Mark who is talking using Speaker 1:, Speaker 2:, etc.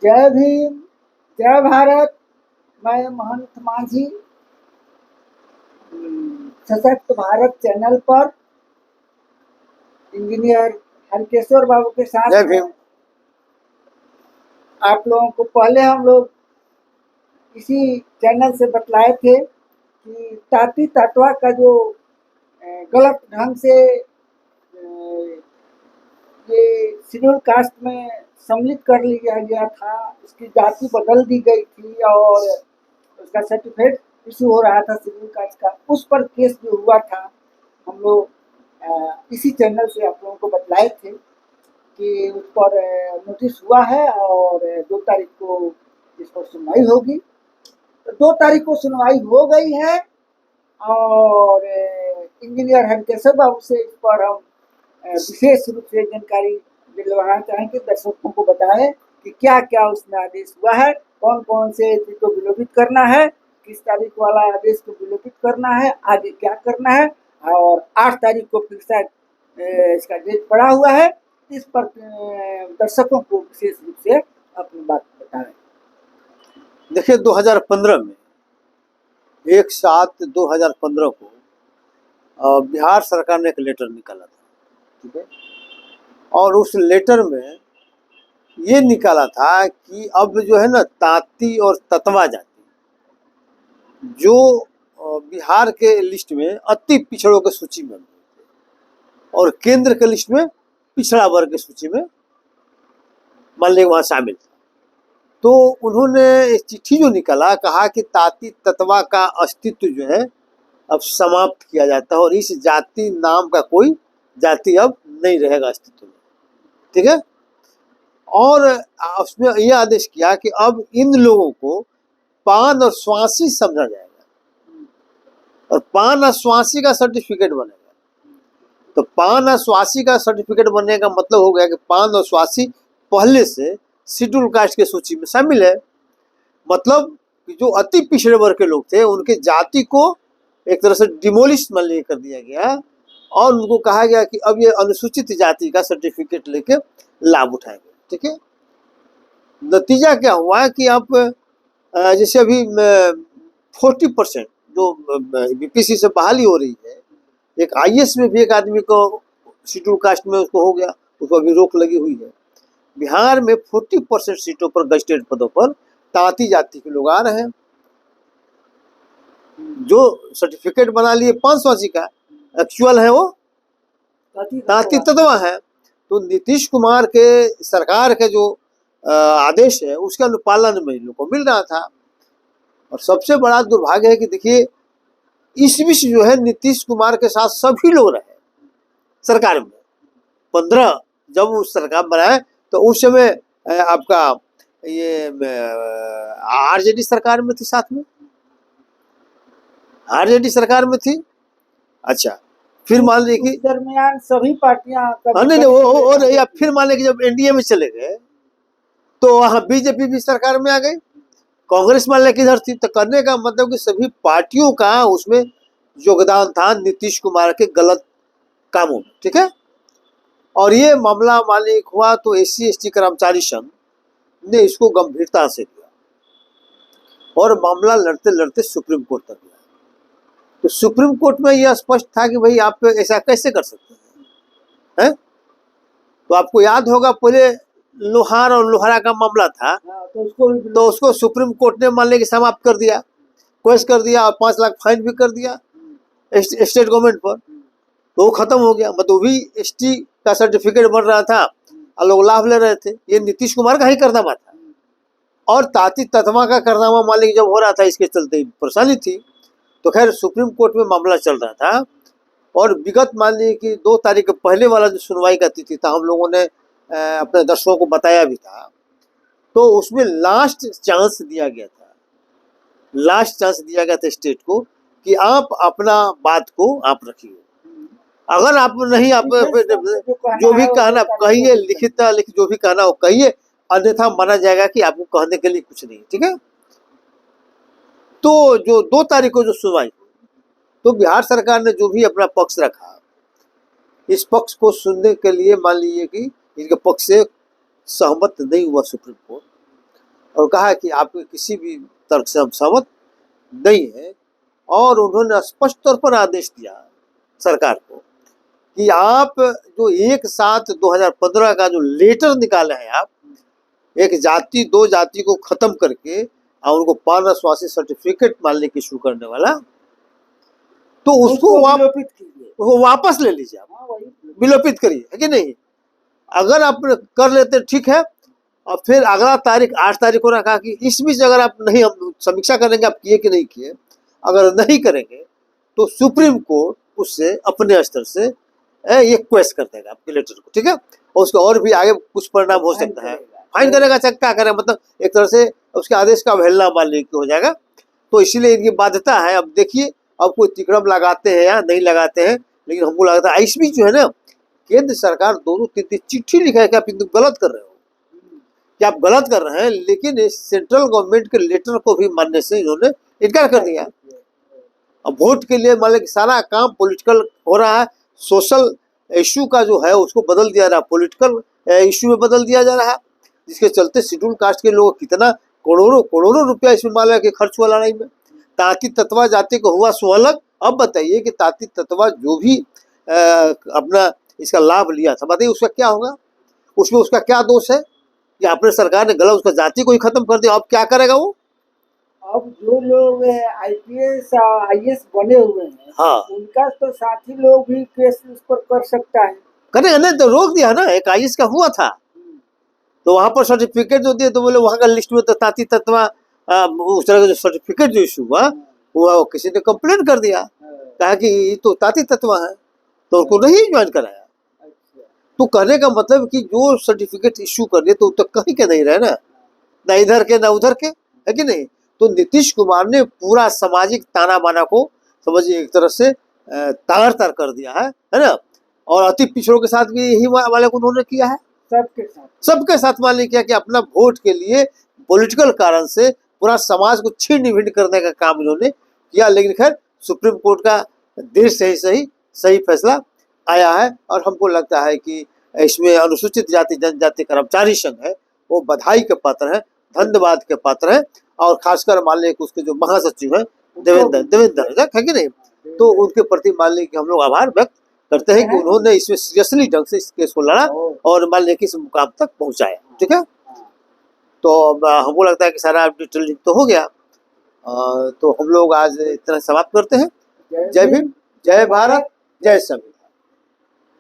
Speaker 1: जय भीम, जय भारत। मैं महंत माझी सशक्त भारत चैनल पर इंजीनियर हरकेश्वर बाबू के साथ
Speaker 2: जय भीम।
Speaker 1: आप लोगों को पहले हम लोग इसी चैनल से बतलाए थे कि ताती तत्वा का जो गलत ढंग से ये शेड्यूल कास्ट में सम्मिलित कर लिया गया था, उसकी जाति बदल दी गई थी और उसका सर्टिफिकेट इशू हो रहा था शेड्यूल कास्ट का। उस पर केस जो हुआ था हम लोग इसी चैनल से आप लोगों को बतलाए थे कि उस पर नोटिस हुआ है और 2 तारीख को इस पर सुनवाई होगी। तो 2 तारीख को सुनवाई हो गई है और इंजीनियर हरकेश्वर बाबू से इस पर हम विशेष रूप से जानकारी दिलवाना चाहेंगे, दर्शकों को बताएं कि क्या क्या उसमें आदेश हुआ है, कौन कौन से चीज को विलोपित करना है, किस तारीख वाला आदेश को विलोपित करना है, आगे क्या करना है। और 8 तारीख को फिर शायद इसका डेट पड़ा हुआ है। इस पर दर्शकों को विशेष रूप से अपनी बात बताएं।
Speaker 2: देखिए 2015 में 1/7/2015 को बिहार सरकार ने एक लेटर निकाला था, ठीक है। और उस लेटर में ये निकाला था कि अब जो है ना तांती और ततवा जाति जो बिहार के लिस्ट में अति पिछड़ों के सूची में और केंद्र के लिस्ट में पिछड़ा वर्ग की सूची में मान लीजिए वहाँ शामिल था। तो उन्होंने एक चिट्ठी जो निकाला, कहा कि ताती ततवा का अस्तित्व जो है अब समाप्त किया जाता है और इस जाति नाम का कोई जाति अब नहीं रहेगा अस्तित्व में, ठीक है। और उसमें यह आदेश किया कि अब इन लोगों को पान और स्वासी समझा जाएगा और पान और स्वासी का सर्टिफिकेट बनेगा। तो पान और स्वासी का सर्टिफिकेट बनने का मतलब हो गया कि पान और स्वासी पहले से शेड्यूल कास्ट के सूची में शामिल है। मतलब जो अति पिछड़े वर्ग के लोग थे उनके जाति को एक तरह से डिमोलिश मान लीजिए कर दिया गया और उनको कहा गया कि अब ये अनुसूचित जाति का सर्टिफिकेट लेके लाभ उठाएंगे, ठीक है। नतीजा क्या हुआ कि आप जैसे अभी 40% जो बीपीसी से बहाली हो रही है, एक आईएएस में भी एक आदमी को शेड्यूल कास्ट में उसको हो गया, उसको अभी रोक लगी हुई है। बिहार में 40% सीटों पर गजटेड पदों पर तांती जाति के लोग आ रहे हैं जो सर्टिफिकेट बना लिए 580 का, एक्चुअल है वो तांती तत्वा है। तो नीतीश कुमार के सरकार के जो आदेश है उसके अनुपालन में इन लोग को मिल रहा था। और सबसे बड़ा दुर्भाग्य है कि देखिए इस बीच जो है नीतीश कुमार के साथ सभी लोग रहे सरकार में। 15 जब वो सरकार बनाए तो उस समय आपका ये आरजेडी सरकार में थी, साथ में आरजेडी सरकार में थी। अच्छा, फिर मान लीजिए कि
Speaker 1: दरमियान सभी पार्टियां
Speaker 2: नहीं वो नहीं, अब फिर मान लीजिए जब एनडीए में चले गए तो वहाँ बीजेपी भी सरकार में आ गई, कांग्रेस मान लीजिए किधर थी। तो करने का मतलब कि सभी पार्टियों का उसमें योगदान था नीतीश कुमार के गलत कामों में, ठीक है। और ये मामला मान लीजिए हुआ तो SC/ST कर्मचारी संघ ने इसको गंभीरता से लिया और मामला लड़ते लड़ते सुप्रीम कोर्ट तक गया। तो सुप्रीम कोर्ट में यह स्पष्ट था कि भाई आप ऐसा कैसे कर सकते हैं। तो आपको याद होगा पहले लोहार और लोहारा का मामला था, तो उसको सुप्रीम कोर्ट ने मान लीजिए समाप्त कर दिया, केस कर दिया और 5 लाख फाइन भी कर दिया स्टेट गवर्नमेंट पर। तो वो खत्म हो गया। मतलब भी ST का सर्टिफिकेट बन रहा था और लोग लाभ ले रहे थे। ये नीतीश कुमार का ही कारनामा था। और ताती ततवा का कारनामा मान लीजिए जब हो रहा था, इसके चलते परेशानी थी। तो खैर सुप्रीम कोर्ट में मामला चल रहा था और विगत मान लीजिए कि 2 तारीख के पहले वाला जो सुनवाई का तिथि था, हम लोगों ने अपने दर्शकों को बताया भी था। तो उसमें लास्ट चांस दिया गया था स्टेट को कि आप अपना बात को आप रखिए। अगर आप नहीं, आप जो भी कहना कहिए, लिखित जो भी कहना हो कहिए, अन्यथा माना जाएगा कि आपको कहने के लिए कुछ नहीं, ठीक है। तो जो 2 तारीख को जो सुनवाई, तो बिहार सरकार ने जो भी अपना पक्ष रखा, इस पक्ष को सुनने के लिए मान लीजिए कि इनके पक्ष से सहमत नहीं हुआ सुप्रीम कोर्ट। और कहा कि आपके किसी भी तर्क से हम सहमत नहीं है। और उन्होंने स्पष्ट तौर पर आदेश दिया सरकार को कि आप जो 1/7/2015 का जो लेटर निकाले हैं, आप एक जाति दो जाति को खत्म करके और उनको पानसवासी सर्टिफिकेट मानने की शुरू करने वाला, तो उसको
Speaker 1: विलोपित कीजिए,
Speaker 2: वो वापस ले लीजिए, आप विलोपित करिए, है कि नहीं। अगर आप कर लेते ठीक है, और फिर अगला तारीख 8 तारीख को रखा कि इस बीच अगर आप नहीं, हम समीक्षा करेंगे आप किए कि नहीं किए, अगर नहीं करेंगे तो सुप्रीम कोर्ट उससे अपने स्तर से ये क्वेश्चन कर देगा आपके लेटर को, ठीक है। और उसके और भी आगे कुछ परिणाम हो सकता है, फाइन करेगा, चाहे क्या करेगा, मतलब एक तरह से उसके आदेश का अवहेलना मानने की हो जाएगा। तो इसीलिए इनकी बाध्यता है। अब देखिए, अब कोई तिकड़म लगाते हैं या नहीं लगाते हैं, लेकिन हमको लगता है इस बीच जो है ना, केंद्र सरकार 2-3 चिट्ठी लिखा है कि आप गलत कर रहे हो, कि आप गलत कर रहे हैं, लेकिन सेंट्रल गवर्नमेंट के लेटर को भी मानने से इन्होंने इनकार कर दिया। अब वोट के लिए मान लें कि सारा काम पॉलिटिकल हो रहा है, सोशल इशू का जो है उसको बदल दिया जा रहा है, पॉलिटिकल इशू में बदल दिया जा रहा है, जिसके चलते शेड्यूल कास्ट के लोग कितना करोड़ों रुपया इसमें मान लें कि खर्च हुआ लड़ाई में। ताती तत्वा जाति को हुआ सो अलग। अब बताइए कि ताती तत्वा जो भी अपना इसका लाभ लिया था, बताइए उसका क्या होगा, उसमें उसका क्या दोष है कि अपने सरकार ने गलत उसका जाति को ही खत्म कर दिया। अब क्या करेगा वो?
Speaker 1: अब जो लोग IPS IAS बने हुए हैं,
Speaker 2: हाँ,
Speaker 1: उनका तो साथी लोग भी केस उस पर कर सकता है।
Speaker 2: करेगा नहीं तो रोक दिया ना, एक IAS का हुआ था, तो वहां पर सर्टिफिकेट जो दिए तो बोले वहां का लिस्ट में तो ताती तत्वा उस तरह का जो सर्टिफिकेट जो इशू हुआ वो किसी ने कंप्लेन कर दिया, कहा कि ये तो ताती तत्वा है, तो उनको नहीं ज्वाइन कराया। तो कहने का मतलब कि जो सर्टिफिकेट इशू कर दिए तो कहीं के नहीं रहे ना इधर के ना उधर के, है कि नहीं। तो नीतीश कुमार ने पूरा सामाजिक ताना बाना को समझिए एक तरह से तार कर दिया है ना। और अति पिछड़ों के साथ भी यही वाले को उन्होंने किया है, सबके साथ मान लिया किया कि अपना वोट के लिए पॉलिटिकल कारण से पूरा समाज को छीन भिन्न करने का काम इन्होंने किया। लेकिन खैर सुप्रीम कोर्ट का देर से ही सही फैसला आया है, और हमको लगता है कि इसमें अनुसूचित जाति जनजाति कर्मचारी संघ है वो बधाई के पात्र है, धन्यवाद के पात्र है। और खासकर मान लें कि उसके जो महासचिव है देवेंद्र है कि नहीं, तो उनके प्रति मान लें कि हम लोग आभार व्यक्त करते हैं कि उन्होंने इसमें सीरियसली ढंग से इस केस को लड़ा और मान लें कि इस मुकाम तक पहुंचाया, ठीक है। तो हमको लगता है कि सारा डिटेलिंग तो हो गया। तो हम लोग आज इतना समाप्त करते हैं। जय भीम, जय भारत, जय संविधान।